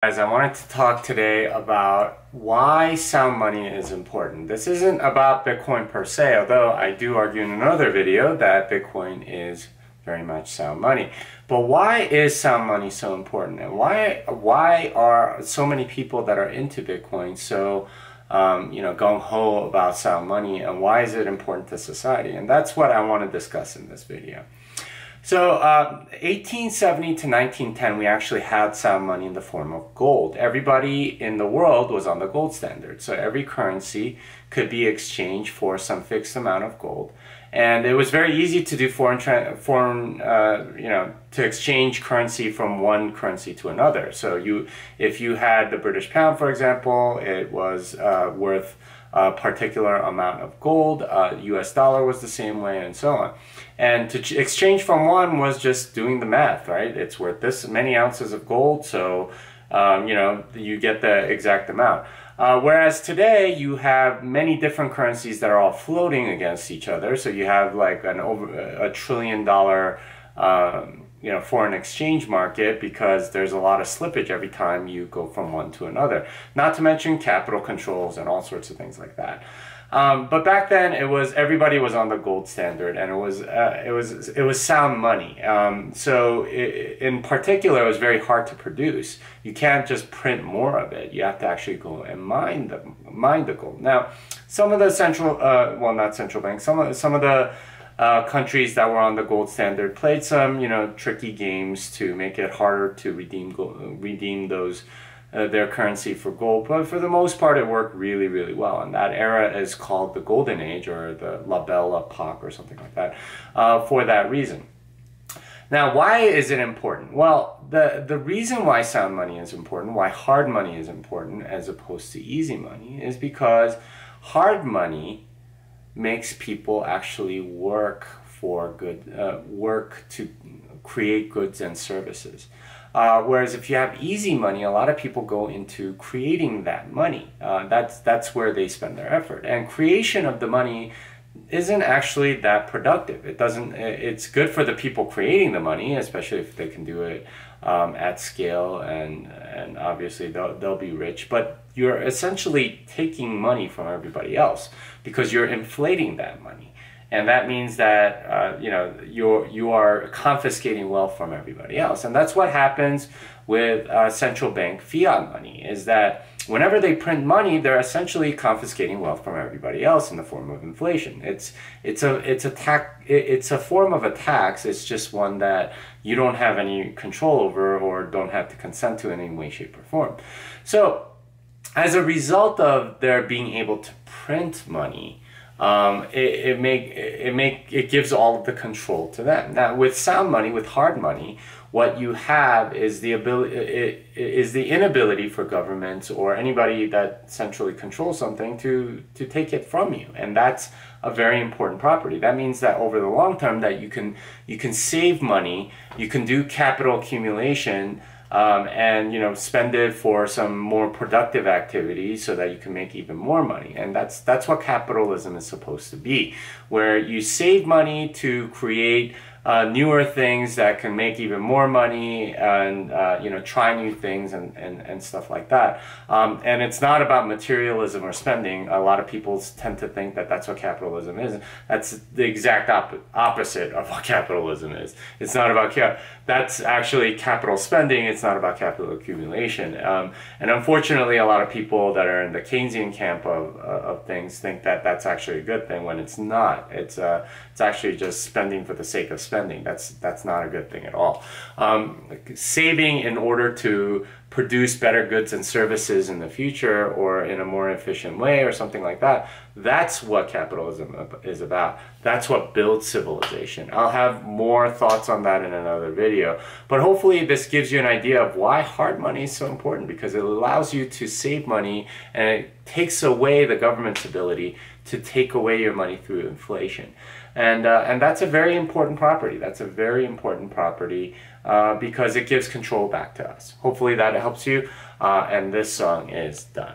Guys, I wanted to talk today about why sound money is important. This isn't about Bitcoin per se, although I do argue in another video that Bitcoin is very much sound money. But why is sound money so important? And why are so many people that are into Bitcoin so gung-ho about sound money, and why is it important to society? And that's what I want to discuss in this video. So 1870 to 1910, we actually had sound money in the form of gold. Everybody in the world was on the gold standard. So every currency could be exchanged for some fixed amount of gold. And it was very easy to do to exchange currency from one currency to another. So if you had the British pound, for example, it was worth a particular amount of gold. US dollar was the same way, and so on. And to exchange from one was just doing the math, right? It's worth this many ounces of gold, so you get the exact amount. Whereas today you have many different currencies that are all floating against each other. So you have like over $1 trillion foreign exchange market, because there's a lot of slippage every time you go from one to another. Not to mention capital controls and all sorts of things like that. But back then everybody was on the gold standard, and it was sound money. In particular, it was very hard to produce. You can't just print more of it. You have to actually go and mine the gold. Now, some of the not central banks, some of the countries that were on the gold standard played some tricky games to make it harder to redeem those their currency for gold, but for the most part it worked really, really well. And that era is called the Golden Age, or the La Belle Époque, or something like that, for that reason. Now, why is it important? Well, the reason why sound money is important, why hard money is important as opposed to easy money, is because hard money makes people actually work to create goods and services. Whereas if you have easy money, a lot of people go into creating that money. That's where they spend their effort. And creation of the money isn't actually that productive. It's good for the people creating the money, especially if they can do it at scale, and obviously they'll be rich. But you're essentially taking money from everybody else because you're inflating that money. And that means that you are confiscating wealth from everybody else. And that's what happens with central bank fiat money, is that whenever they print money, they're essentially confiscating wealth from everybody else in the form of inflation. It's a form of a tax. It's just one that you don't have any control over, or don't have to consent to in any way, shape, or form. So as a result of their being able to print money, it gives all of the control to them. Now, with sound money, with hard money, what you have is the inability for governments or anybody that centrally controls something to take it from you, and that's a very important property. That means that over the long term, that you can save money, you can do capital accumulation, and spend it for some more productive activities so that you can make even more money. And that's what capitalism is supposed to be, where you save money to create newer things that can make even more money, and try new things and stuff like that. And it's not about materialism or spending. A lot of people tend to think that that's what capitalism is. That's the exact opposite of what capitalism is. It's not about that's actually capital spending. It's not about capital accumulation. And unfortunately, a lot of people that are in the Keynesian camp of things think that that's actually a good thing, when it's not. It's actually just spending for the sake of spending. That's not a good thing at all. Saving in order to produce better goods and services in the future, or in a more efficient way, or something like that, that's what capitalism is about. That's what builds civilization. I'll have more thoughts on that in another video, but hopefully this gives you an idea of why hard money is so important, because it allows you to save money, and it takes away the government's ability to take away your money through inflation. And that's a very important property. That's a very important property because it gives control back to us. Hopefully that helps you, and this song is done.